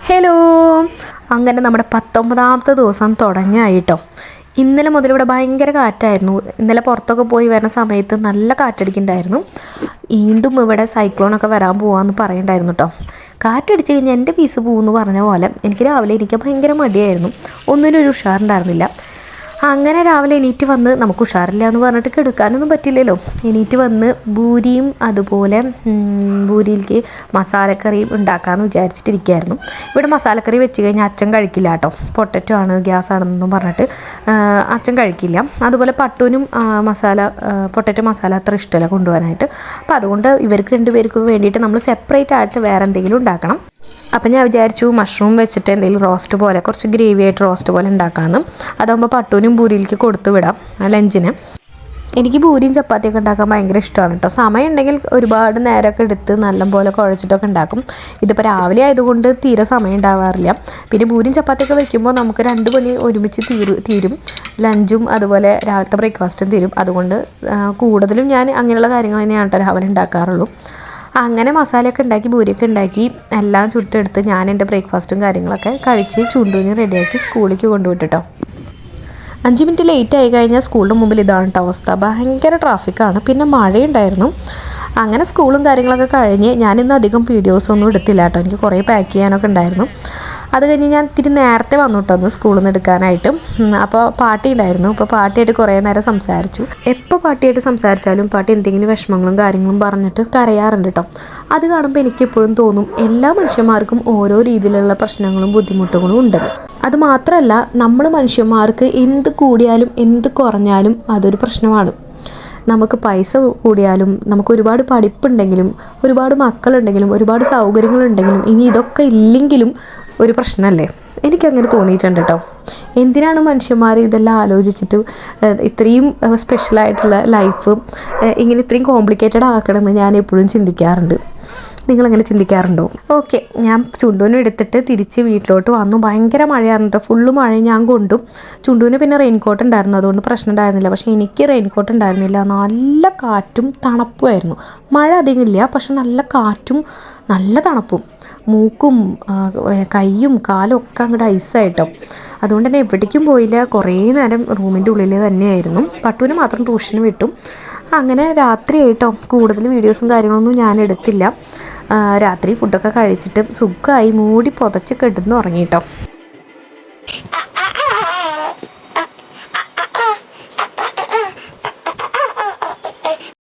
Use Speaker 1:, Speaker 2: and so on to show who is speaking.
Speaker 1: Hello, അങ്ങനെ നമ്മുടെ 19ാമത്തെ ദിവസം തുടങ്ങിയായിട്ടോ. ഇന്നലെ മുതൽ ഇവിടെ ഭയങ്കര കാറ്റായിരുന്നു. ഇന്നലെ പുറത്തൊക്കെ പോയി വരുന്ന സമയത്ത് നല്ല കാറ്റടിക്കുന്നുണ്ടായിരുന്നു. വീണ്ടും ഇവിടെ സൈക്ലോണൊക്കെ വരാൻ പോകാമെന്ന് പറയണ്ടായിരുന്നു കേട്ടോ. കാറ്റടിച്ച് കഴിഞ്ഞാൽ എൻ്റെ പീസ് പോകുമെന്ന് പറഞ്ഞ പോലെ എനിക്ക് രാവിലെ എനിക്ക് ഭയങ്കര മടിയായിരുന്നു. ഒന്നിനും ഒരു ഉഷാറുണ്ടായിരുന്നില്ല. അങ്ങനെ രാവിലെ എണീറ്റ് വന്ന് നമുക്ക് ഉഷാറില്ല എന്ന് പറഞ്ഞിട്ട് കിടക്കാനൊന്നും പറ്റില്ലല്ലോ. എണീറ്റ് വന്ന് ബൂരിയും അതുപോലെ ബൂരിയിലേക്ക് മസാലക്കറിയും ഉണ്ടാക്കാമെന്ന് വിചാരിച്ചിട്ടിരിക്കുകയായിരുന്നു. ഇവിടെ മസാലക്കറി വെച്ച് കഴിഞ്ഞാൽ അച്ഛൻ കഴിക്കില്ല കേട്ടോ. പൊട്ടറ്റോ ആണ്, ഗ്യാസ് ആണെന്നൊന്നും പറഞ്ഞിട്ട് അച്ഛൻ കഴിക്കില്ല. അതുപോലെ പട്ടുവിനും പൊട്ടറ്റോ മസാല അത്ര ഇഷ്ടമല്ല കൊണ്ടുപോകാനായിട്ട്. അപ്പോൾ അതുകൊണ്ട് ഇവർക്ക് രണ്ടുപേർക്കും വേണ്ടിയിട്ട് നമ്മൾ സെപ്പറേറ്റ് ആയിട്ട് വേറെ എന്തെങ്കിലും ഉണ്ടാക്കണം. അപ്പം ഞാൻ വിചാരിച്ചു മഷ്റൂം വെച്ചിട്ട് എന്തെങ്കിലും റോസ്റ്റ് പോലെ, കുറച്ച് ഗ്രേവി ആയിട്ട് റോസ്റ്റ് പോലെ ഉണ്ടാക്കാമെന്ന്. അതാകുമ്പോൾ പട്ടുവിനും പൂരിയിലേക്ക് കൊടുത്തു വിടാം ലഞ്ചിന്. എനിക്ക് പൂരിയും ചപ്പാത്തിയൊക്കെ ഉണ്ടാക്കാൻ ഭയങ്കര ഇഷ്ടമാണ് കേട്ടോ. സമയം ഉണ്ടെങ്കിൽ ഒരുപാട് നേരമൊക്കെ എടുത്ത് നല്ലപോലെ കുഴച്ചിട്ടൊക്കെ ഉണ്ടാക്കും. ഇതിപ്പോൾ രാവിലെ ആയതുകൊണ്ട് തീരെ സമയം ഉണ്ടാവാറില്ല. പിന്നെ പൂരിയും ചപ്പാത്തിയൊക്കെ വെക്കുമ്പോൾ നമുക്ക് 2 പണി ഒരുമിച്ച് തീരും. ലഞ്ചും അതുപോലെ രാവിലത്തെ ബ്രേക്ക്ഫാസ്റ്റും തീരും. അതുകൊണ്ട് കൂടുതലും ഞാൻ അങ്ങനെയുള്ള കാര്യങ്ങൾ തന്നെയാണ് കേട്ടോ രാവിലെ ഉണ്ടാക്കാറുള്ളൂ. അങ്ങനെ മസാലയൊക്കെ ഉണ്ടാക്കി പൂരിയൊക്കെ ഉണ്ടാക്കി എല്ലാം ചുട്ടെടുത്ത് ഞാൻ എൻ്റെ ബ്രേക്ക്ഫാസ്റ്റും കാര്യങ്ങളൊക്കെ കഴിച്ച് ചുണ്ടുവിന് റെഡിയാക്കി സ്കൂളിലേക്ക് കൊണ്ടുവിട്ടിട്ടോ. 5 മിനിറ്റ് ലേറ്റ് ആയി കഴിഞ്ഞാൽ സ്കൂളിൻ്റെ മുമ്പിൽ ഇതാണ് കേട്ടോ അവസ്ഥ. ഭയങ്കര ട്രാഫിക്കാണ്. പിന്നെ മഴയുണ്ടായിരുന്നു. അങ്ങനെ സ്കൂളും കാര്യങ്ങളൊക്കെ കഴിഞ്ഞ് ഞാനിന്ന് അധികം വീഡിയോസൊന്നും എടുത്തില്ല കേട്ടോ. എനിക്ക് കുറേ പാക്ക് ചെയ്യാനൊക്കെ ഉണ്ടായിരുന്നു. അത് കഴിഞ്ഞ് ഞാൻ ഇത്തിരി നേരത്തെ വന്നു കേട്ടോ ഒന്ന് സ്കൂളിൽ നിന്ന് എടുക്കാനായിട്ട്. അപ്പോൾ പാട്ടി ഉണ്ടായിരുന്നു. അപ്പോൾ പാട്ടിയായിട്ട് കുറേ നേരം സംസാരിച്ചു. എപ്പോൾ പാട്ടിയായിട്ട് സംസാരിച്ചാലും പാട്ടി എന്തെങ്കിലും വിഷമങ്ങളും കാര്യങ്ങളും പറഞ്ഞിട്ട് കരയാറുണ്ട് കേട്ടോ. അത് കാണുമ്പോൾ എനിക്കെപ്പോഴും തോന്നും എല്ലാ മനുഷ്യന്മാർക്കും ഓരോ രീതിയിലുള്ള പ്രശ്നങ്ങളും ബുദ്ധിമുട്ടുകളും ഉണ്ടെന്ന്. അതുമാത്രമല്ല, നമ്മൾ മനുഷ്യന്മാർക്ക് എന്ത് കൂടിയാലും എന്ത് കുറഞ്ഞാലും അതൊരു പ്രശ്നമാണ്. നമുക്ക് പൈസ കൂടിയാലും, നമുക്ക് ഒരുപാട് പഠിപ്പുണ്ടെങ്കിലും, ഒരുപാട് മക്കളുണ്ടെങ്കിലും, ഒരുപാട് സൗകര്യങ്ങളുണ്ടെങ്കിലും, ഇനി ഇതൊക്കെ ഇല്ലെങ്കിലും ഒരു പ്രശ്നമല്ലേ? എനിക്കങ്ങനെ തോന്നിയിട്ടുണ്ട് കേട്ടോ. എന്തിനാണ് മനുഷ്യന്മാർ ഇതെല്ലാം ആലോചിച്ചിട്ട് ഇത്രയും സ്പെഷ്യലായിട്ടുള്ള ലൈഫ് ഇങ്ങനെ ഇത്രയും കോംപ്ലിക്കേറ്റഡ് ആക്കണമെന്ന് ഞാൻ എപ്പോഴും ചിന്തിക്കാറുണ്ട്. നിങ്ങളങ്ങനെ ചിന്തിക്കാറുണ്ടോ? ഓക്കെ, ഞാൻ ചുണ്ടുവിനും എടുത്തിട്ട് തിരിച്ച് വീട്ടിലോട്ട് വന്നു. ഭയങ്കര മഴയാണ് കേട്ടോ. ഫുള്ള് മഴ ഞാൻ കൊണ്ടു. ചുണ്ടുവിന് പിന്നെ റെയിൻകോട്ട് ഉണ്ടായിരുന്നു, അതുകൊണ്ട് പ്രശ്നം ഉണ്ടായിരുന്നില്ല. പക്ഷേ എനിക്ക് റെയിൻകോട്ട് ഉണ്ടായിരുന്നില്ല. നല്ല കാറ്റും തണുപ്പുമായിരുന്നു. മഴ അധികം ഇല്ല, പക്ഷെ നല്ല കാറ്റും നല്ല തണുപ്പും. മൂക്കും കൈയും കാലും ഒക്കെ അങ്ങോട്ട് ഐസായിട്ടോ. അതുകൊണ്ട് തന്നെ എവിടേക്കും പോയില്ല. കുറേ നേരം റൂമിൻ്റെ ഉള്ളിൽ തന്നെയായിരുന്നു. പട്ടുവിന് മാത്രം ട്യൂഷന് വിട്ടു. അങ്ങനെ രാത്രി ആയിട്ടോ. കൂടുതൽ വീഡിയോസും കാര്യങ്ങളൊന്നും ഞാൻ എടുത്തില്ല. രാത്രി ഫുഡൊക്കെ കഴിച്ചിട്ട് സുഖമായി മൂടി പുതച്ച് കിടന്ന് ഉറങ്ങിയിട്ടോ.